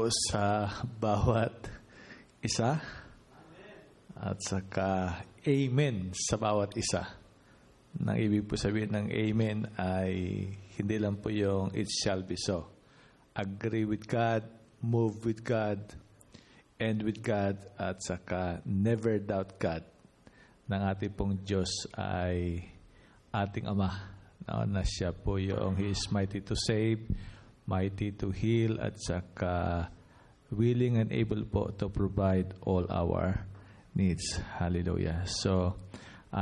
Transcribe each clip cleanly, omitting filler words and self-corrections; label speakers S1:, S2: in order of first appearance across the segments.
S1: po sa bawat isa at saka amen sa bawat isa. Nang ibig po sabihin ng amen ay hindi lang po yung it shall be so. Agree with God, move with God, end with God, at saka never doubt God ng ating pong Diyos ay ating Ama. Na siya po yung He is mighty to save, mighty to heal, at saka willing and able po to provide all our needs. Hallelujah. So,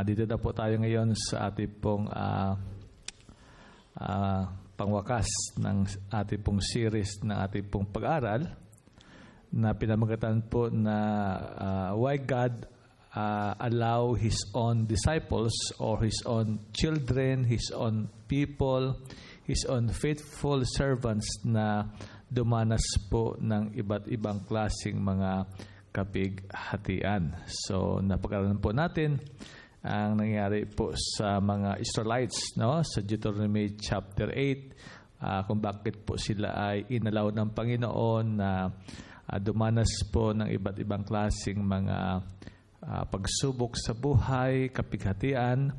S1: dito na po tayo ngayon sa ating pong pangwakas ng ating pong series ng ating pong pag-aral na pinamagatan po na why God allow His own disciples or His own children, His own people, His own faithful servants na dumanas po ng iba't ibang klaseng mga kapighatian. So, napag-aralan po natin ang nangyari po sa mga Israelites, no? Sa Deuteronomy chapter 8, kung bakit po sila ay inalaw ng Panginoon na dumanas po ng iba't ibang klaseng mga pagsubok sa buhay, kapighatian.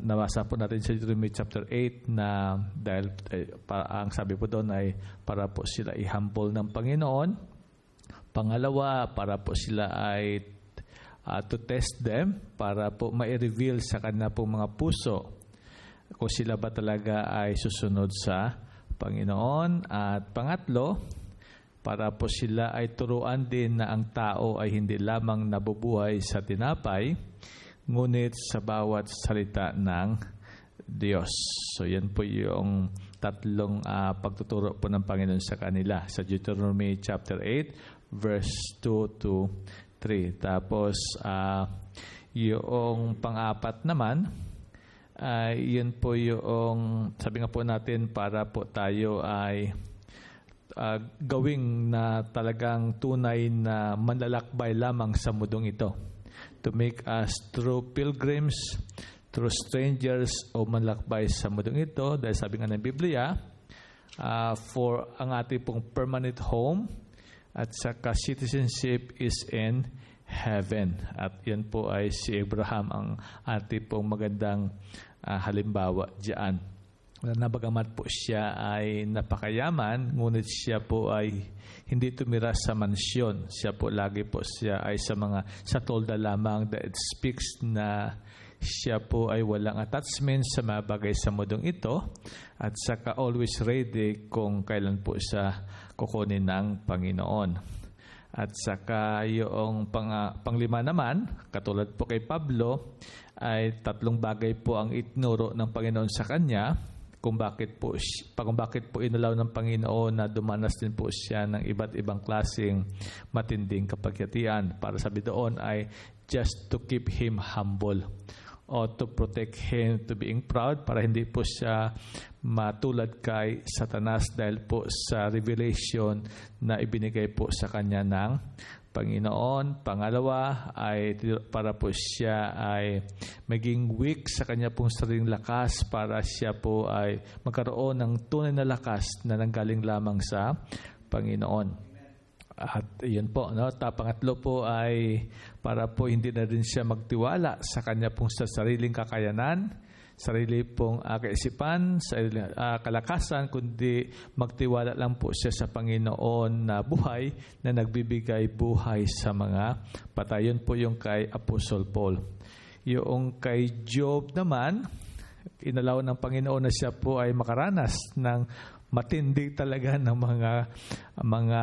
S1: Nabasa po natin sa Deuteronomy chapter 8 na dahil ang sabi po doon ay para po sila i-humble ng Panginoon. Pangalawa, para po sila ay to test them, para po ma-reveal sa kanila pong mga puso kung sila ba talaga ay susunod sa Panginoon. At pangatlo, para po sila ay turuan din na ang tao ay hindi lamang nabubuhay sa tinapay, ngunit sa bawat salita ng Diyos. So yan po yung tatlong pagtuturo po ng Panginoon sa kanila sa Deuteronomy chapter 8 verse 2 to 3. Tapos yung pang-apat naman yun po yung sabi nga po natin para po tayo ay gawing na talagang tunay na manlalakbay lamang sa mundong ito. To make us true pilgrims, true strangers o manlalakbay sa mundong ito. Dahil sabi nga ng Biblia, for ang ating pong permanent home at saka citizenship is in heaven. At yan po ay si Abraham ang ating pong magandang halimbawa diyan. Nabagamat po siya ay napakayaman, ngunit siya po ay hindi tumira sa mansyon. Siya po lagi po siya ay sa tolda lamang, that it speaks na siya po ay walang attachment sa mga bagay sa mundong ito at saka always ready kung kailan po siya kukunin ng Panginoon. At saka yung panglima naman, katulad po kay Pablo, ay tatlong bagay po ang itinuro ng Panginoon sa kanya kung bakit po inalaw ng Panginoon na dumanas din po siya ng iba't ibang klaseng matinding kapighatian. Para sabi doon ay just to keep him humble o to protect him to being proud, para hindi po siya matulad kay Satanas dahil po sa revelation na ibinigay po sa kanya ng Panginoon. Pangalawa ay para po siya ay maging weak sa kanya pong sariling lakas, para siya po ay magkaroon ng tunay na lakas na nanggaling lamang sa Panginoon. At yun po, no? Pangatlo po ay para po hindi na rin siya magtiwala sa kanya pong sa sariling kakayanan, sarili pong kaisipan, sariling kalakasan, kundi magtiwala lang po siya sa Panginoon na buhay na nagbibigay buhay sa mga patay. Yun po yung kay Apostle Paul. Yung kay Job naman, inalaw ng Panginoon na siya po ay makaranas ng matindi talaga ng mga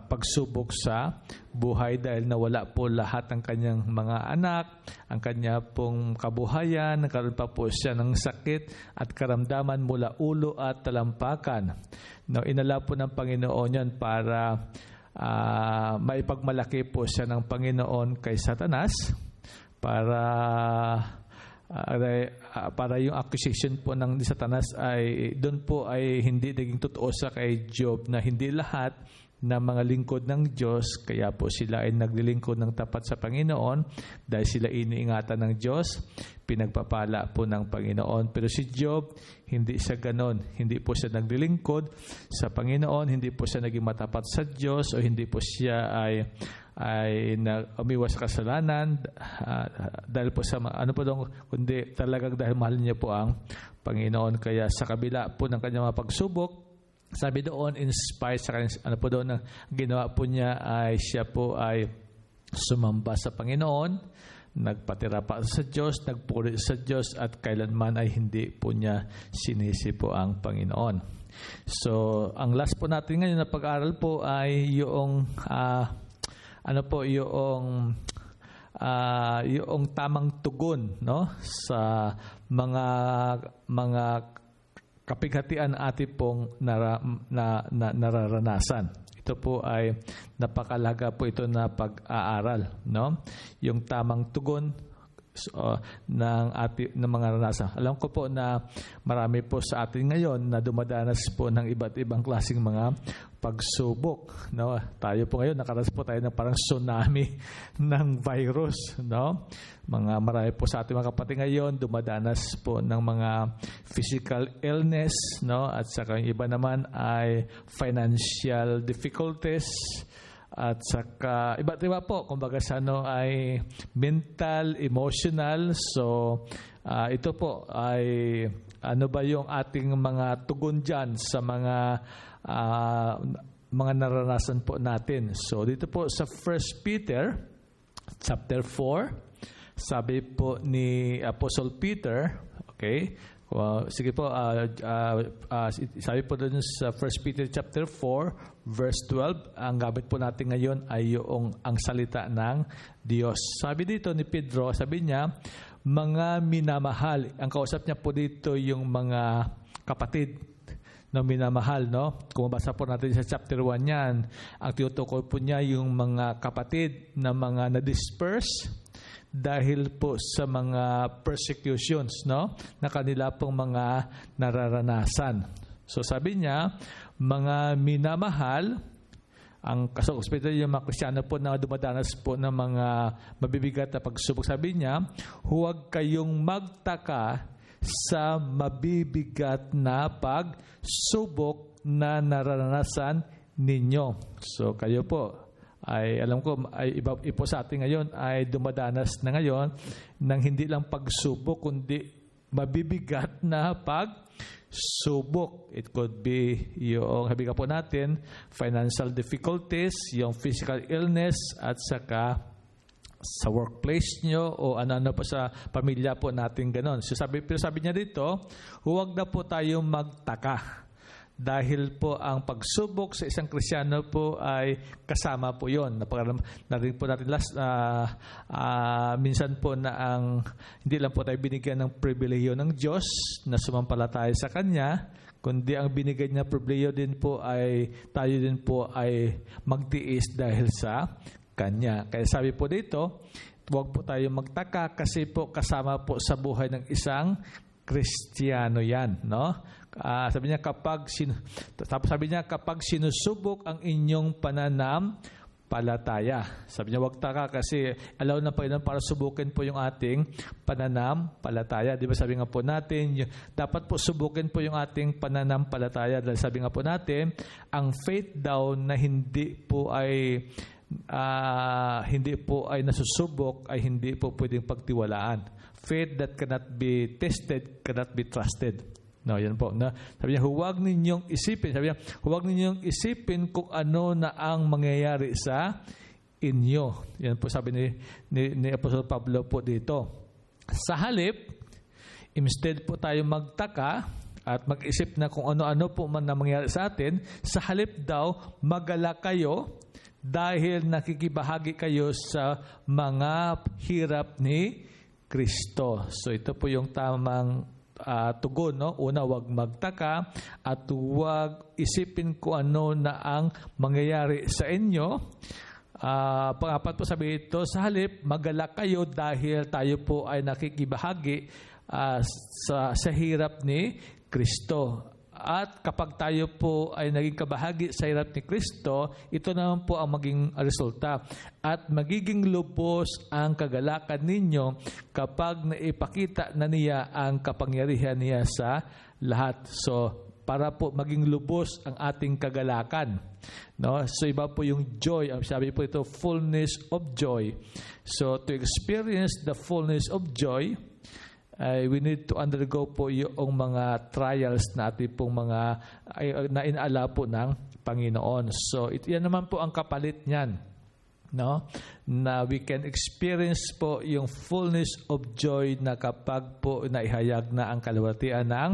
S1: pagsubok sa buhay dahil nawala po lahat ng kanyang mga anak, ang kanya pong kabuhayan, nagkaroon pa po siya ng sakit at karamdaman mula ulo at talampakan. No, inala po ng Panginoon yan para maipagmalaki po siya ng Panginoon kay Satanas, para yung accusation po ng Satanas ay doon po ay hindi naging totoo sa kay Job, na hindi lahat na mga lingkod ng Diyos, kaya po sila ay naglilingkod ng tapat sa Panginoon dahil sila iniingatan ng Diyos, pinagpapala po ng Panginoon. Pero si Job, hindi siya ganon. Hindi po siya naglilingkod sa Panginoon, hindi po siya naging matapat sa Diyos, o hindi po siya ay umiwas sa kasalanan dahil po sa kundi talagang dahil mahal niya po ang Panginoon. Kaya sa kabila po ng kanyang mga pagsubok, sabi doon, in spite sa kanyang, ang ginawa po niya ay siya po ay sumamba sa Panginoon, nagpatira pa sa Diyos, nagpuri sa Diyos, at kailanman ay hindi po niya sinisi po ang Panginoon. So, ang last po natin ngayon na pag-aaral po ay yung yung tamang tugon, no, sa mga kapighatian ating pong nararanasan. Ito po ay napakalaga po ito na pag-aaral, no? Yung tamang tugon ng mga ranasan. Alam ko po na marami po sa atin ngayon na dumadanas po ng iba't ibang klaseng mga pagsubok, no? Tayo po ngayon nakaranas po tayo ng parang tsunami ng virus, no? Marami po sa ating mga kapatid ngayon dumadanas po ng mga physical illness, no? At saka yung iba naman ay financial difficulties, at saka iba't iba po, kumbaga sa ay mental, emotional. So ito po ay ano ba yung ating mga tugon dyan sa mga naranasan po natin. So dito po sa 1 Peter chapter 4, sabi po ni Apostle Peter, okay, sige po, sabi po doon sa 1 Peter chapter 4 verse 12, ang gamit po natin ngayon ay ang salita ng Diyos. Sabi dito ni Pedro, sabi niya, mga minamahal. Ang kausap niya po dito yung mga kapatid na minamahal, no? Kung mabasa po natin sa chapter 1 yan, ang tinutukoy po niya yung mga kapatid na mga na-disperse dahil po sa mga persecutions, no, na kanila pong mga nararanasan. So sabi niya, mga minamahal, ang kasaguspitan yung mga Kristiyano po na dumadanas po ng mga mabibigat na pagsubok. Sabi niya, huwag kayong magtaka sa mabibigat na pagsubok na nararanasan ninyo. So kayo po, ay alam ko ay iba po sa atin ngayon ay dumadanas na ngayon ng hindi lang pagsubok kundi mabibigat na pagsubok. It could be yung sabi ka po natin financial difficulties, yung physical illness, at saka sa workplace nyo o ano-ano po sa pamilya po natin ganon. So sabi niya dito, huwag na po tayong magtaka. Dahil po ang pagsubok sa isang Kristiyano po ay kasama po yon. Narinig po natin minsan po na hindi lang po tayo binigyan ng pribilehiyo ng Diyos na sumampalataya sa Kanya, kundi ang binigay niya pribilehiyo din po ay tayo din po ay magtiis dahil sa Kanya. Kaya sabi po dito, huwag po tayo magtaka kasi po kasama po sa buhay ng isang Kristiyano yan, no? Sabi niya kapag sinusubok ang inyong pananampalataya. Sabi niya, wag taka kasi allow na Panginoon para subukin po yung ating pananampalataya. Di ba sabi nga po natin, dapat po subukin po yung ating pananampalataya dahil sabi nga po natin, ang faith daw na hindi po ay nasusubok ay hindi po pwedeng pagtiwalaan. Faith that cannot be tested cannot be trusted. No, yan po. No? Sabi niya, huwag ninyong isipin kung ano na ang mangyayari sa inyo. Yan po sabi ni Apostol Pablo po dito. Sa halip, instead po tayo magtaka at mag-isip na kung ano-ano po man na mangyayari sa atin, sa halip daw, magalak kayo dahil nakikibahagi kayo sa mga hirap ni Kristo. So ito po yung tamang tugon, no? Una, huwag magtaka at huwag isipin kung ano na ang mangyayari sa inyo. Pangapat po sabi ito, sa halip, magalak kayo dahil tayo po ay nakikibahagi sa hirap ni Kristo. At kapag tayo po ay naging kabahagi sa hirap ni Kristo, ito naman po ang maging resulta. At magiging lubos ang kagalakan ninyo kapag naipakita na niya ang kapangyarihan niya sa lahat. So, para po maging lubos ang ating kagalakan. No? So, iba po yung joy. Ang sabi po ito, fullness of joy. So, to experience the fullness of joy, we need to undergo po yung mga trials natin pong mga na inaala po ng Panginoon. So, yan naman po ang kapalit niyan. No? Na we can experience po yung fullness of joy na kapag po naihayag na ang kaluwalhatian ng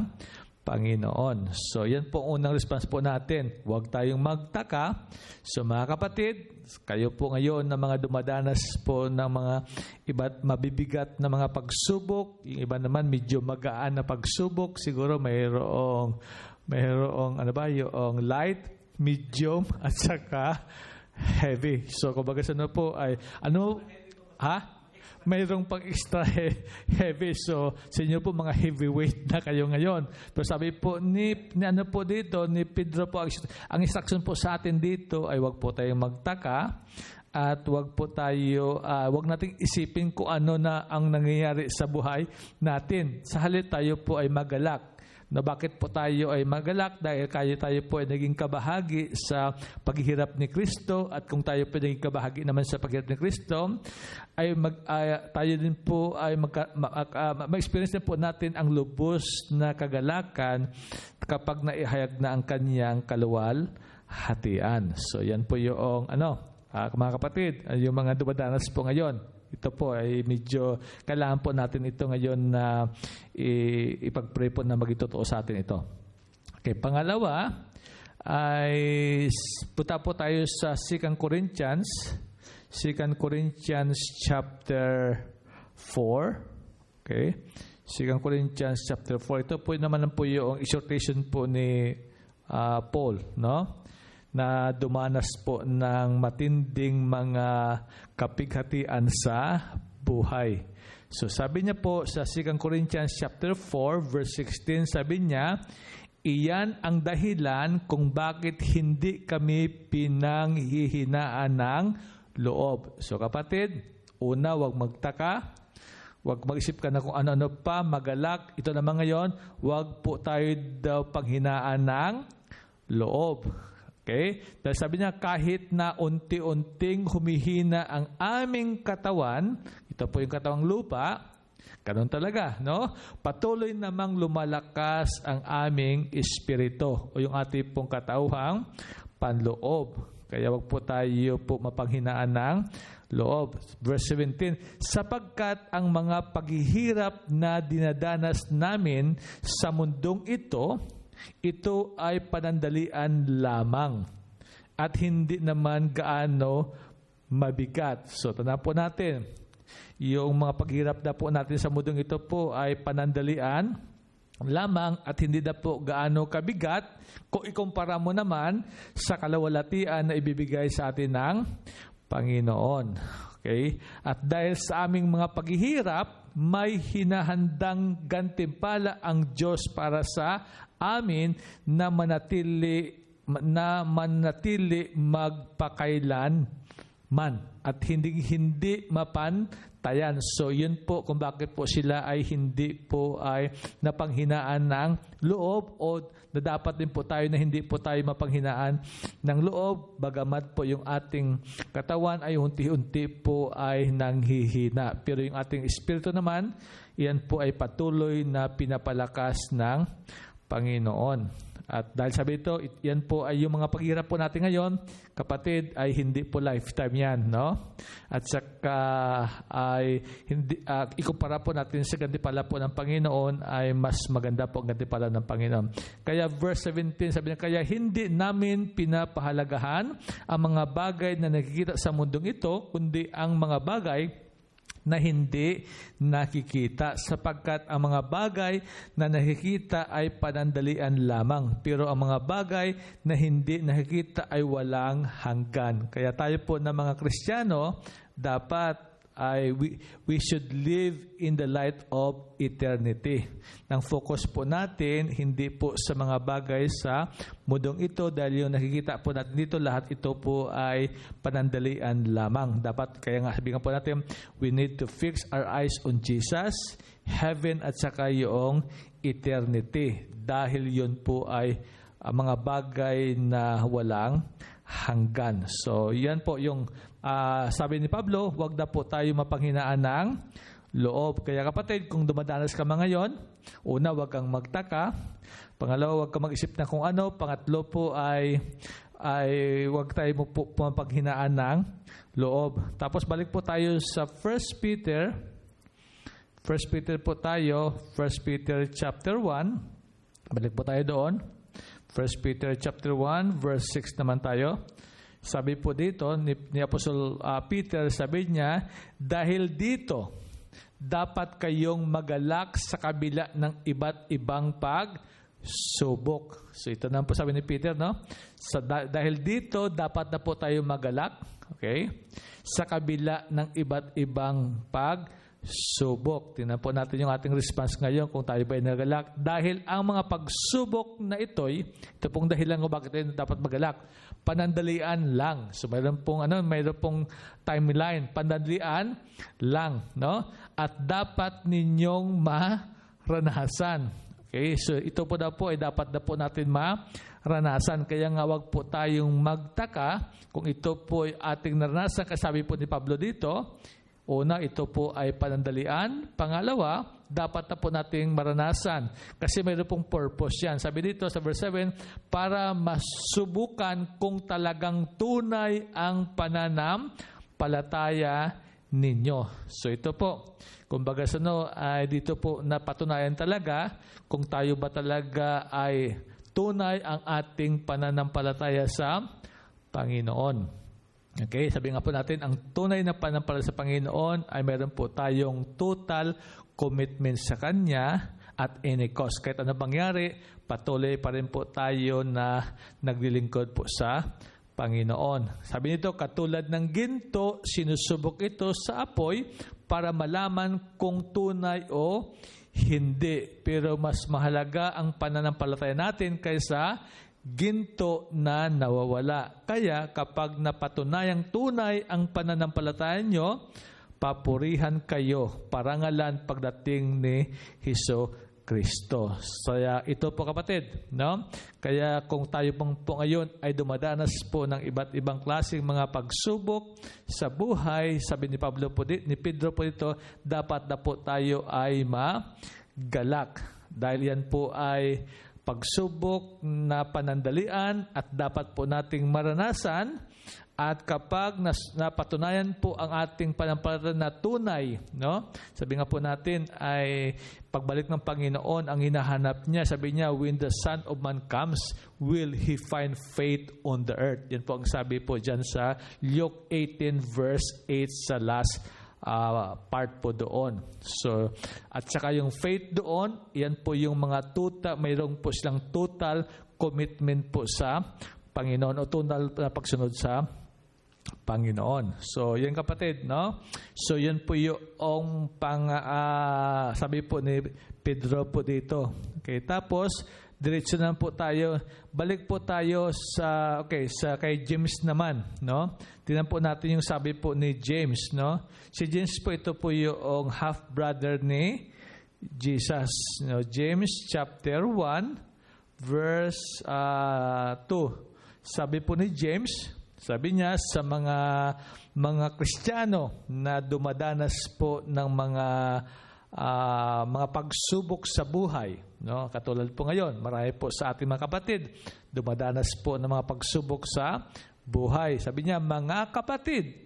S1: Panginoon. So, yan po unang response po natin. Huwag tayong magtaka. So, mga kapatid, kayo po ngayon na mga dumadanas po ng mga iba't mabibigat na mga pagsubok. Yung iba naman medyo magaan na pagsubok. Siguro mayroong yung light, medium, at saka heavy. So, kumbaga sa po ay, mayroong pang extra heavy. So, sa inyo po mga heavyweight na kayo ngayon. Pero sabi po ni Pedro po, ang instruction po sa atin dito ay wag po tayong magtaka at wag nating isipin kung ano na ang nangyayari sa buhay natin. Sa halip tayo po ay magalak. Na bakit po tayo ay magalak? Dahil tayo po ay naging kabahagi sa paghihirap ni Kristo, at kung tayo po naging kabahagi naman sa paghihirap ni Kristo, ay tayo din po ay ma-experience din po natin ang lubos na kagalakan kapag naihayag na ang kanyang kaluwalhatian. So yan po yung mga kapatid, yung mga dumadanas po ngayon. Ito po ay medyo kailangan po natin ito ngayon na ipag-pray po na maging totoo sa atin ito. Okay, pangalawa ay punta po tayo sa 2 Corinthians chapter 4. Okay? 2 Corinthians chapter 4. Ito po naman po yung exhortation po ni Paul, no? Na dumanas po ng matinding mga kapighatian sa buhay. So sabi niya po sa 2 Corinthians chapter 4 verse 16, sabi niya, iyan ang dahilan kung bakit hindi kami pinanghihinaan ng loob. So kapatid, una, huwag magtaka, huwag mag-isip ka na kung ano-ano pa, magalak. Ito naman ngayon, huwag po tayo daw panghinaan ng loob. Okay? Dahil sabi niya, kahit na unti-unting humihina ang aming katawan, ito po yung katawang lupa, ganun talaga, no? Patuloy namang lumalakas ang aming espiritu o yung ating pong katawang panloob. Kaya wag po tayo po mapanghinaan ng loob. Verse 17, sapagkat ang mga paghihirap na dinadanas namin sa mundong ito ay panandalian lamang at hindi naman gaano mabigat. So, tandaan po natin, yung mga paghirap na po natin sa mundong ito po ay panandalian lamang at hindi na po gaano kabigat kung ikumpara mo naman sa kaluwalhatian na ibibigay sa atin ng Panginoon. Okay? At dahil sa aming mga paghihirap, may hinahandang gantimpala ang Diyos para sa amin na manatili magpakailan man at hindi mapantayan. So yun po kung bakit po sila ay hindi po ay napanghinaan ng loob, o na dapat din po tayo na hindi po tayo mapanghinaan ng loob, bagamat po yung ating katawan ay unti-unti po ay nanghihina. Pero yung ating espiritu naman, yan po ay patuloy na pinapalakas ng Panginoon. At dahil sabi ito, yan po ay yung mga paghirap po natin ngayon, kapatid, ay hindi po lifetime yan, no? At saka ay hindi, ikumpara po natin sa gantipala po ng Panginoon, ay mas maganda po ang gantipala ng Panginoon. Kaya verse 17, sabi niya, kaya hindi namin pinapahalagahan ang mga bagay na nakikita sa mundong ito, kundi ang mga bagay na hindi nakikita, sapagkat ang mga bagay na nakikita ay panandalian lamang, pero ang mga bagay na hindi nakikita ay walang hanggan. Kaya tayo po na mga Kristiyano, dapat ay we should live in the light of eternity. Nang focus po natin, hindi po sa mga bagay sa mundong ito, dahil yung nakikita po natin dito, lahat ito po ay panandalian lamang. Dapat, kaya nga sabihin po natin, we need to fix our eyes on Jesus, heaven at saka yung eternity. Dahil yun po ay mga bagay na walang hanggan. So, yan po yung sabi ni Pablo, wag na po tayo mapanghinaan ng loob. Kaya kapatid, kung dumadanas ka ngayon, una, wag kang magtaka. Pangalawa, wag kang mag-isip na kung ano. Pangatlo po ay wag tayo po mapanghinaan ng loob. Tapos balik po tayo sa 1 Peter. 1 Peter po tayo, 1 Peter chapter 1. Balik po tayo doon. 1 Peter chapter 1, verse 6 naman tayo. Sabi po dito, ni Apostle Peter, sabi niya, dahil dito, dapat kayong magalak sa kabila ng iba't ibang pagsubok. So ito na po sabi ni Peter, no? Dahil dito, dapat na po tayo magalak, okay? Sa kabila ng iba't ibang pagsubok. Tingnan po natin yung ating response ngayon kung tayo ba ay nagalak. Dahil ang mga pagsubok na ito pong dahilan kung bakit tayo dapat magalak. Panandalian lang. So mayroon pong timeline. Panandalian lang, no? At dapat ninyong maranasan. Okay? So ito po ay dapat na po natin maranasan. Kaya nga wag po tayong magtaka kung ito po ay ating naranasan. Kasabi po ni Pablo dito, una, ito po ay panandalian. Pangalawa, dapat na po nating maranasan. Kasi mayroon pong purpose yan. Sabi dito sa verse 7, para masubukan kung talagang tunay ang pananampalataya ninyo. So ito po, kumbaga ay dito po napatunayan talaga kung tayo ba talaga ay tunay ang ating pananampalataya sa Panginoon. Okay, sabi nga po natin, ang tunay na pananampalataya sa Panginoon ay meron po tayong total commitment sa Kanya at any cost. Kahit ano mangyari, patuloy pa rin po tayo na naglilingkod po sa Panginoon. Sabi nito, katulad ng ginto, sinusubok ito sa apoy para malaman kung tunay o hindi. Pero mas mahalaga ang pananampalataya natin kaysa ginto na nawawala. Kaya kapag napatunayang tunay ang pananampalataya nyo, papurihan kayo, parangalan pagdating ni Jesucristo. Kaya ito po kapatid, no? Kaya kung tayo po ngayon ay dumadanas po ng iba't ibang klaseng mga pagsubok sa buhay, sabi ni Pedro po dito, dapat na po tayo ay magalak. Dahil yan po ay pagsubok na panandalian at dapat po nating maranasan. At kapag napatunayan po ang ating pananampalataya na tunay, no? Sabi nga po natin ay pagbalik ng Panginoon ang hinahanap niya. Sabi niya, when the Son of Man comes, will He find faith on the earth? Yan po ang sabi po dyan sa Luke 18 verse 8 sa last part po doon. So, at saka yung faith doon, yan po yung mga mayroong po silang total commitment po sa Panginoon o total na pagsunod sa Panginoon. So, yan kapatid, no? So, yan po yung sabi po ni Pedro po dito. Okay, tapos, diretso na po tayo. Balik po tayo sa kay James naman, no? Tingnan po natin yung sabi po ni James, no? Si James po, ito po yung half-brother ni Jesus. No? James chapter 1, verse 2. Sabi po ni James, sabi niya sa mga Kristiyano na dumadanas po ng mga pagsubok sa buhay, no? Katulad po ngayon, marami po sa ating mga kapatid dumadanas po ng mga pagsubok sa buhay. Sabi niya, mga kapatid,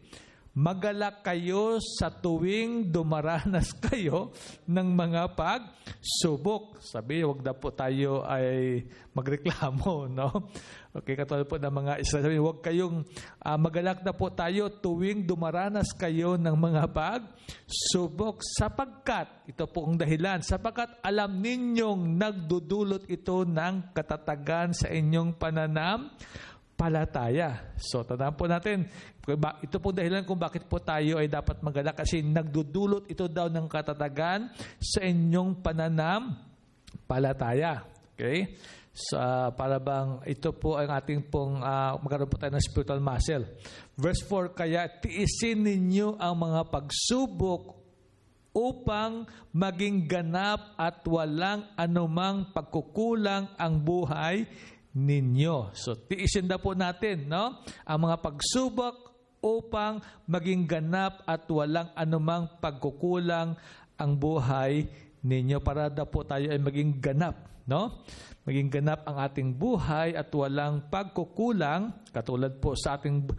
S1: magalak kayo sa tuwing dumaranas kayo ng mga pagsubok. Sabi, wag na po tayo ay magreklamo, no? Okay, katulad po ng mga Israel, sabi, wag kayong magalak na po tayo tuwing dumaranas kayo ng mga pagsubok sapagkat, ito po ang dahilan, sapagkat alam ninyong nagdudulot ito ng katatagan sa inyong pananampalataya. So, tandaan po natin, Ito pong dahilan kung bakit po tayo ay dapat magalak, kasi nagdudulot ito daw ng katatagan sa inyong pananampalataya. Okay? Para bang ito po ang ating pong magkaroon po tayo ng spiritual muscle. Verse 4, kaya tiisin ninyo ang mga pagsubok upang maging ganap at walang anumang pagkukulang ang buhay ninyo. So, tiisin na po natin, no? Ang mga pagsubok upang maging ganap at walang anumang pagkukulang ang buhay ninyo. Para daw po tayo ay maging ganap, no? Maging ganap ang ating buhay at walang pagkukulang. Katulad po sa ating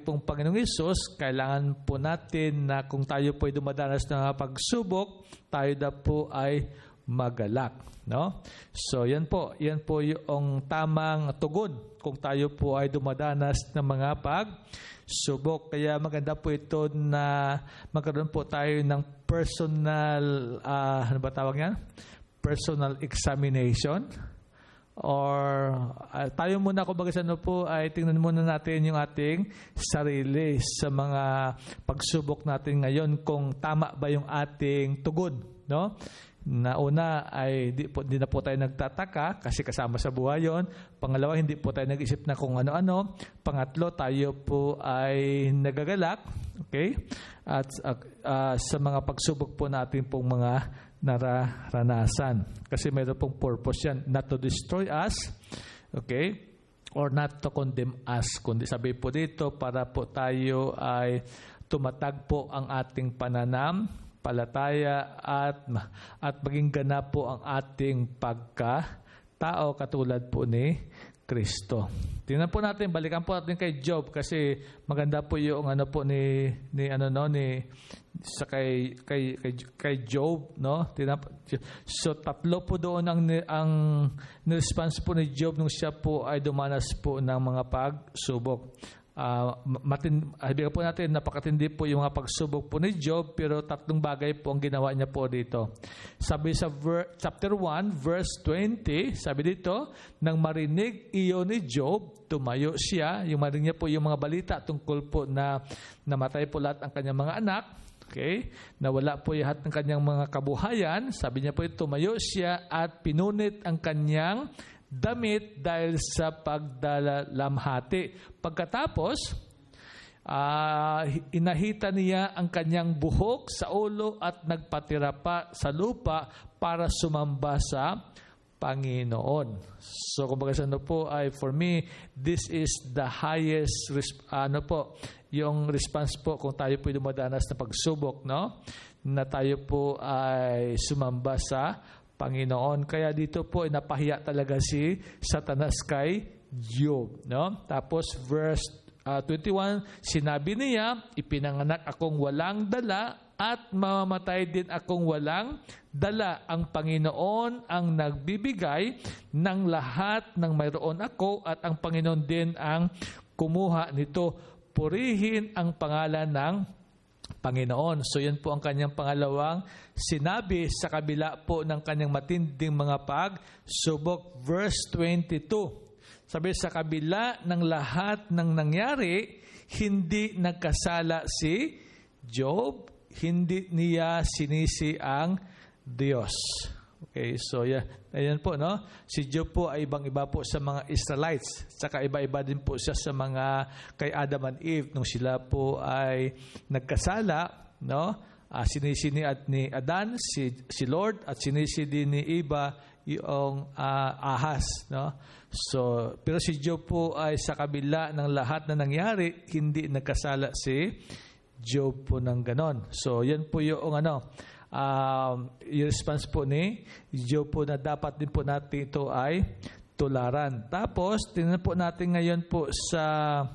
S1: pong Panginoong Hesus, kailangan po natin na kung tayo po ay dumadanas ng pagsubok, tayo daw po ay magalak, no? So yan po yung tamang tugon kung tayo po ay dumadanas ng mga pagsubok. Kaya maganda po ito na magkaroon po tayo ng personal, ano ba tawag yan? Personal examination. Or tayo muna, kung baga po, ay tingnan muna natin yung ating sarili sa mga pagsubok natin ngayon, kung tama ba yung ating tugon, no? Na una ay di na po tayo nagtataka kasi kasama sa buhay yon. Pangalawa, hindi po tayo nag-isip na kung ano-ano. Pangatlo, tayo po ay nagagalak. Okay? At sa mga pagsubok po natin pong mga nararanasan. Kasi mayroon pong purpose yan. Not to destroy us. Okay? Or not to condemn us. Kundi sabi po dito, para po tayo ay tumatag po ang ating pananampalataya at maging ganap po ang ating pagkatao katulad po ni Kristo. Tingnan po natin, balikan po natin kay Job kasi maganda po yung kay Job, no? So tatlo po doon ang response po ni Job nung siya po ay dumanas po ng mga pagsubok. Sabihin po natin, napakatindi po yung mga pagsubok po ni Job, pero tatlong bagay po ang ginawa niya po dito. Sabi sa chapter 1, verse 20, sabi dito, nang marinig iyon ni Job, tumayo siya. Yung marinig niya po yung mga balita tungkol po na namatay po lahat ang kanyang mga anak. Okay? Nawala po lahat ng kanyang mga kabuhayan. Sabi niya po, tumayo siya at pinunit ang kanyang damit dahil sa pagdalamhati. Pagkatapos, inahita niya ang kanyang buhok sa ulo at nagpatira pa sa lupa para sumamba sa Panginoon. So, kumbaga sa po ay, for me, this is the highest, yung response po kung tayo po dumadanas na pagsubok, no? Na tayo po ay sumamba sa Panginoon. Kaya dito po napahiya talaga si Satanas kay Job, no? Tapos verse 21, sinabi niya, ipinanganak akong walang dala at mamamatay din akong walang dala. Ang Panginoon ang nagbibigay ng lahat ng mayroon ako at ang Panginoon din ang kumuha nito. Purihin ang pangalan ng Panginoon. So yan po ang kanyang pangalawang sinabi sa kabila po ng kanyang matinding mga pagsubok. Verse 22. Sabi, sa kabila ng lahat ng nangyari, hindi nagkasala si Job, hindi niya sinisi ang Diyos. Okay, so ayan po, no? Si Job po ay ibang-iba po sa mga Israelites. Saka iba-iba din po siya sa mga kay Adam and Eve nung sila po ay nagkasala, no? Sinisi ni Adan si Lord at sinisi din ni Eva yung ahas, no? So, pero si Job po ay sa kabila ng lahat na nangyari, hindi nagkasala si Job po ng ganon. So, yan po yung yung response po ni Job po na dapat din po natin ito ay tularan. Tapos, tingnan po natin ngayon po sa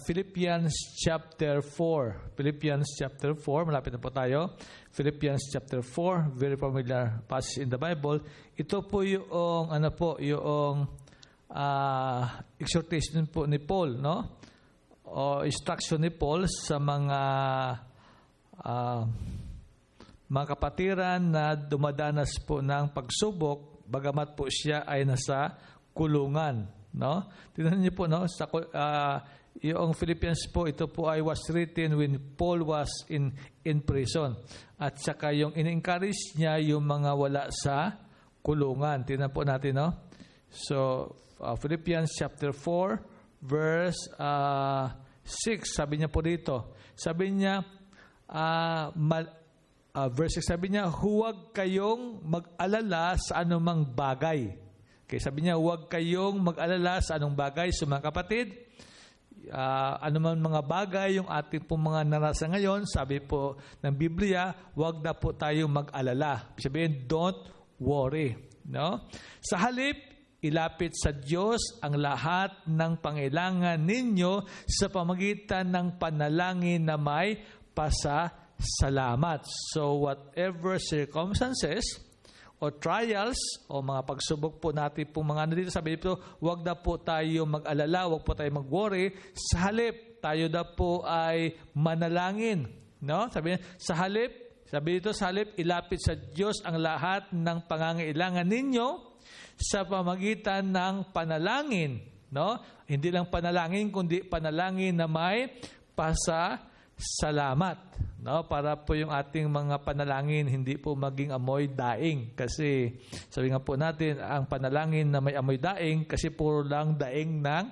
S1: Philippians chapter 4. Philippians chapter 4, malapit na po tayo. Philippians chapter 4, very familiar passage in the Bible. Ito po yung exhortation po ni Paul, no? O instruction ni Paul sa mga kapatiran na dumadanas po ng pagsubok, bagamat po siya ay nasa kulungan, no? Tingnan niyo po, no, sa yung Philippians po, ito po ay was written when Paul was in prison. At saka yung in-encourage niya yung mga wala sa kulungan. Tingnan po natin, no? So, Philippians chapter 4, verse 6, sabi niya po dito. Sabi niya, verse 6, sabi niya, huwag kayong mag-alala sa anumang bagay. Okay, sabi niya, huwag kayong mag-alala sa anong bagay. So mga kapatid, anuman mga bagay yung ating pong mga naranasan ngayon, sabi po ng Biblia, huwag na po tayong mag-alala. Sabihin, don't worry. No? Sa halip, ilapit sa Diyos ang lahat ng pangailangan ninyo sa pamagitan ng panalangin na may pasasalamat. So whatever circumstances o trials o mga pagsubok po natin po mga dito, sabi dito, huwag na po tayo mag-alala, huwag po tayo mag-worry. Sa halip, tayo na po ay manalangin. No? Sabi dito, sa halip, ilapit sa Diyos ang lahat ng pangangailangan ninyo sa pamagitan ng panalangin. No? Hindi lang panalangin, kundi panalangin na may pasasalamat. No, para po yung ating mga panalangin hindi po maging amoy daing. Kasi sabi nga po natin, ang panalangin na may amoy daing, kasi puro lang daing ng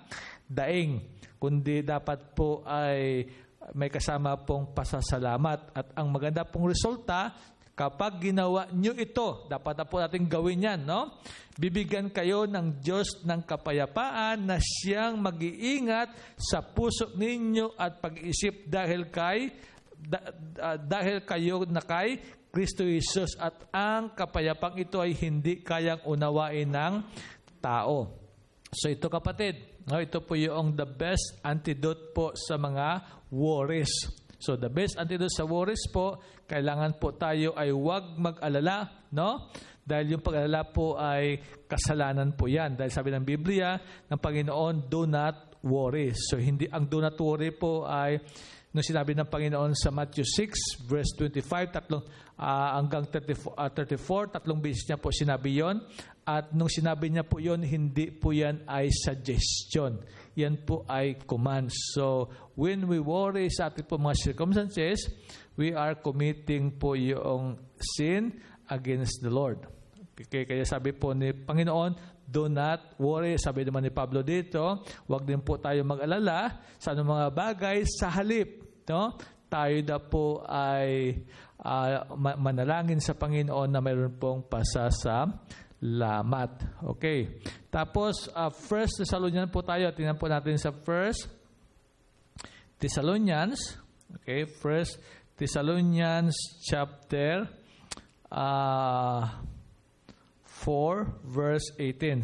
S1: daing. Kundi dapat po ay may kasama pong pasasalamat. At ang maganda pong resulta, kapag ginawa nyo ito, dapat na po natin gawin yan, no? Bibigyan kayo ng Diyos ng kapayapaan na siyang mag-iingat sa puso ninyo at pag-iisip dahil kayo na kay Kristo Jesus, at ang kapayapang ito ay hindi kayang unawain ng tao. So ito kapatid, no, ito po yung the best antidote po sa mga worries. So the best antidote sa worries po, kailangan po tayo ay huwag mag-alala, no? Dahil yung pag-alala po ay kasalanan po yan. Dahil sabi ng Biblia ng Panginoon, do not worry. So hindi ang do not worry po ay nung sinabi ng Panginoon sa Matthew 6, verse 25, hanggang 34, tatlong beses niya po sinabi yon. At nung sinabi niya po yon, hindi po yan ay suggestion. Yan po ay command. So, when we worry sa ating po mga circumstances, we are committing po yung sin against the Lord. Okay, kaya sabi po ni Panginoon, do not worry. Sabi naman ni Pablo dito, huwag din po tayo mag-alala sa anong mga bagay. Sa halip, no, tayo na po ay manalangin sa Panginoon na mayroon pong pasasalamat. Okay. Tapos, 1 Thessalonians po tayo. Tingnan po natin sa 1 Thessalonians. Okay, 1 Thessalonians chapter 4, verse 18.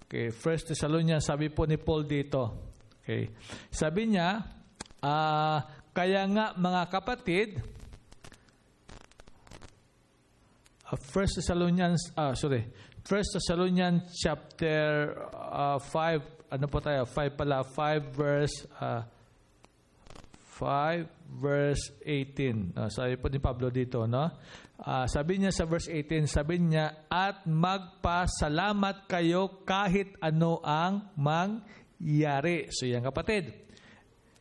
S1: Okay, 1 Thessalonians, sabi po ni Paul dito. Okay. Sabi niya, kaya nga mga kapatid, 1 Thessalonians chapter 5, ano po tayo? 5 pala, 5 verse 18. Sabi po ni Pablo dito, no? Sabi niya sa verse 18, sabi niya, at magpasalamat kayo kahit ano ang mangyari. So yan kapatid.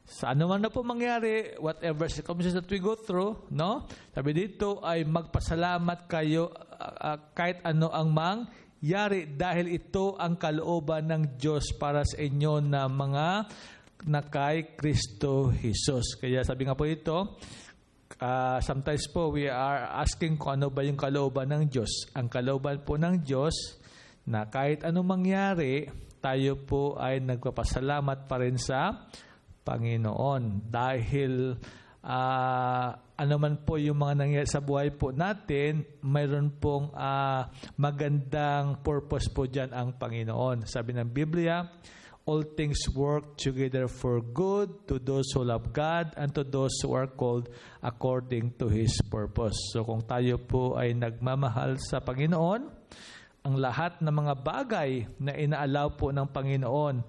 S1: Sa ano man na po mangyari, whatever circumstances that we go through, no? Sabi dito ay magpasalamat kayo kahit ano ang mangyari dahil ito ang kalooban ng Diyos para sa inyo na mga na kay Kristo Jesus. Kaya sabi nga po ito, sometimes po we are asking kung ano ba yung kalooban ng Diyos. Ang kalooban po ng Diyos na kahit anong mangyari, tayo po ay nagpapasalamat pa rin sa Panginoon. Dahil ano man po yung mga nangyari sa buhay po natin, mayroon pong magandang purpose po dyan ang Panginoon. Sabi ng Biblia, all things work together for good to those who love God and to those who are called according to His purpose. So kung tayo po ay nagmamahal sa Panginoon, ang lahat ng mga bagay na inaalaw po ng Panginoon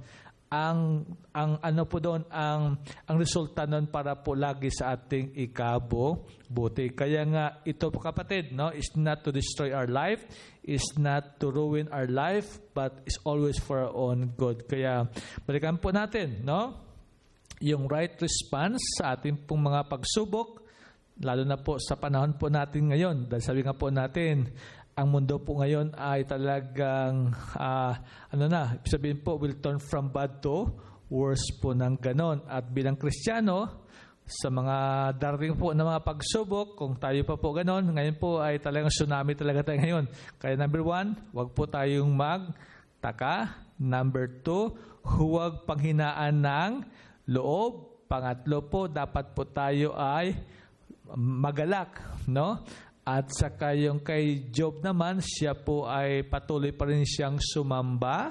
S1: ang ano po doon, ang resulta noon para po lagi sa ating ikabubuti. Kaya nga ito po kapatid, no, is not to destroy our life, is not to ruin our life, but is always for our own good. Kaya balikan po natin, no, yung right response sa ating pong mga pagsubok, lalo na po sa panahon po natin ngayon. Dahil sabi nga po natin, ang mundo po ngayon ay talagang, sabihin po, will turn from bad to worse po ng ganon. At bilang Kristiyano, sa mga darating po na mga pagsubok, kung tayo pa po ganon, ngayon po ay talagang tsunami talaga tayo ngayon. Kaya number 1, huwag po tayong magtaka. Number 2, huwag panghinaan ng loob. Pangatlo po, dapat po tayo ay magalak, no? At saka yung kay Job naman, siya po ay patuloy pa rin siyang sumamba,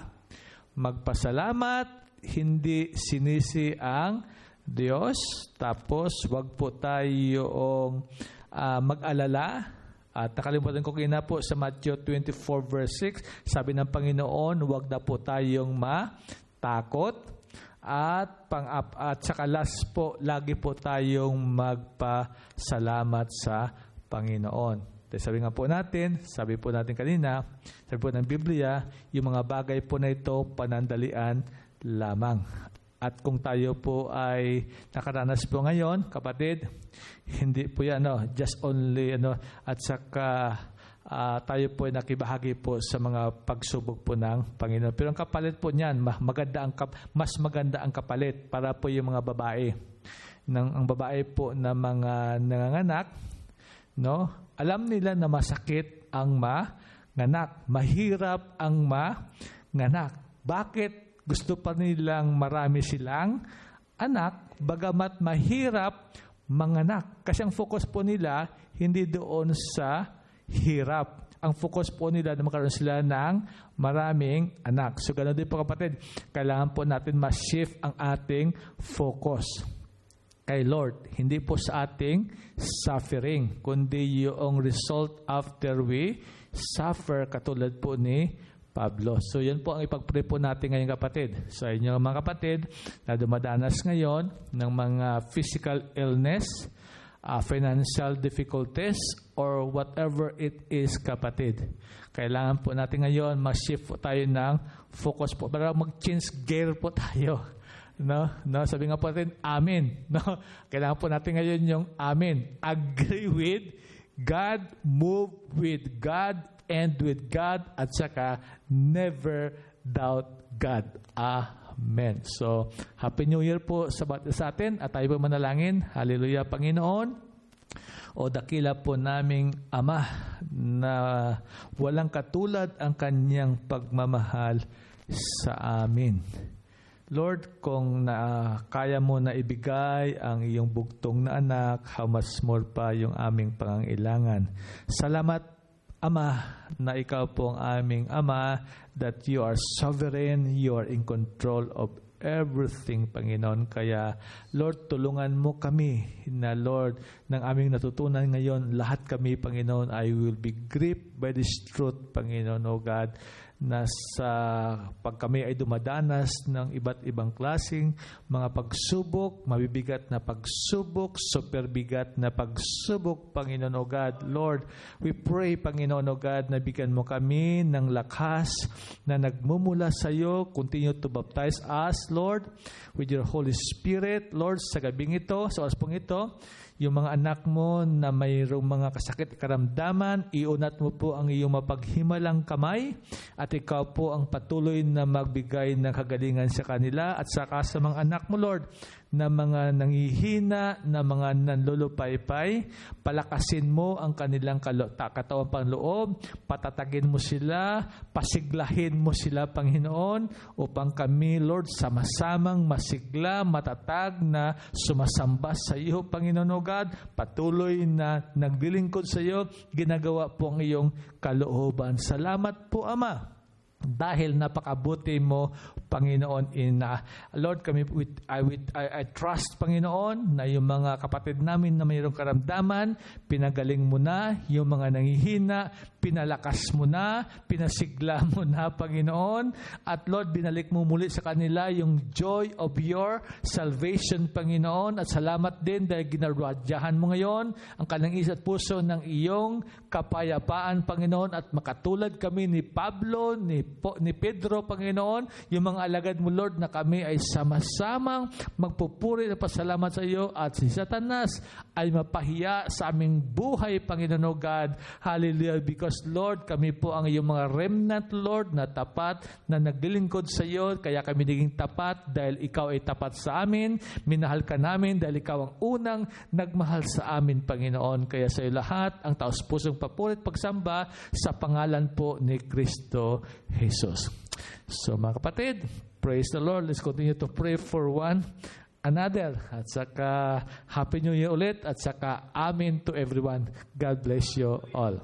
S1: magpasalamat, hindi sinisi ang Diyos. Tapos, wag po tayong mag-alala. At nakalimutan ko kina po sa Matthew 24 verse 6, sabi ng Panginoon, wag na po tayong matakot. At saka last po, lagi po tayong magpasalamat sa Panginoon. Sabi nga po natin, sabi po natin kanina, sabi po ng Biblia, yung mga bagay po na ito, panandalian lamang. At kung tayo po ay nakaranas po ngayon, kapatid, hindi po yan, just only, at saka tayo po ay nakibahagi po sa mga pagsubok po ng Panginoon. Pero ang kapalit po niyan, mas maganda ang kapalit para po yung mga babae. Ang babae po na mga nanganganak, no? Alam nila na masakit ang manganak. Mahirap ang manganak. Bakit gusto pa nilang marami silang anak, bagamat mahirap manganak? Kasi ang focus po nila, hindi doon sa hirap. Ang focus po nila na magkaroon sila ng maraming anak. So, ganoon din po kapatid, kailangan po natin ma-shift ang ating focus kay Lord, hindi po sa ating suffering, kundi yung result after we suffer, katulad po ni Pablo. So, yan po ang ipag-pray po natin ngayon kapatid. Sa inyo mga kapatid na dumadanas ngayon ng mga physical illness, financial difficulties, or whatever it is kapatid. Kailangan po natin ngayon mag-shift po tayo ng focus po, para mag-change gear po tayo. No, sabi nga po natin, amen. No, kailangan po natin ngayon yung amen. Agree with God, move with God, end with God, at saka never doubt God. Amen. So, Happy New Year po sa atin, at tayo po manalangin. Hallelujah, Panginoon. O dakila po naming Ama na walang katulad ang kanyang pagmamahal sa amin. Lord, kung kaya mo na ibigay ang iyong bugtong na anak, how much more pa yung aming pangangailangan. Salamat, Ama, na ikaw po ang aming Ama, that you are sovereign, you are in control of everything, Panginoon. Kaya, Lord, tulungan mo kami na, Lord, ng aming natutunan ngayon, lahat kami, Panginoon, I will be gripped by this truth, Panginoon, O God, na sa pag kami ay dumadanas ng iba't ibang klaseng mga pagsubok, mabibigat na pagsubok, super bigat na pagsubok, Panginoon o God. Lord, we pray, Panginoon o God, na bigyan mo kami ng lakas na nagmumula sa iyo. Continue to baptize us, Lord, with your Holy Spirit. Lord, sa gabing ito, sa oras pong ito, yung mga anak mo na mayroong mga kasakit karamdaman, iunat mo po ang iyong mapaghimalang kamay at ikaw po ang patuloy na magbigay ng kagalingan sa kanila at saka sa mga anak mo, Lord, na mga nanghihina, na mga nanlulupaypay, palakasin mo ang kanilang katawan panloob, patatagin mo sila, pasiglahin mo sila, Panginoon, upang kami, Lord, sama-samang masigla, matatag na sumasamba sa iyo, Panginoon o God, patuloy na naglilingkod sa iyo, ginagawa po ang iyong kalooban. Salamat po, Ama, dahil napakabuti mo, Panginoon. Lord, I trust, Panginoon, na yung mga kapatid namin na mayroong karamdaman, pinagaling mo na, yung mga nanghihina, pinalakas mo na, pinasigla mo na, Panginoon. At Lord, binalik mo muli sa kanila yung joy of your salvation, Panginoon. At salamat din dahil ginarwadyahan mo ngayon ang kanilang isip at puso ng iyong kapayapaan, Panginoon. At makatulad kami ni Pablo, ni Pedro, Panginoon, yung mga alagad mo, Lord, na kami ay sama-samang magpupuri na pasalamat sa iyo at si Satanas ay mapahiya sa aming buhay, Panginoon o God. Hallelujah. Because, Lord, kami po ang iyong mga remnant, Lord, na tapat, na naglilingkod sa iyo. Kaya kami naging tapat dahil ikaw ay tapat sa amin. Minahal ka namin dahil ikaw ang unang nagmahal sa amin, Panginoon. Kaya sa iyo lahat, ang taos-pusong papurit pagsamba sa pangalan po ni Kristo Jesus. So, mga kapatid, praise the Lord. Let's continue to pray for one another. At saka, Happy New Year ulit. At saka, amen to everyone. God bless you all.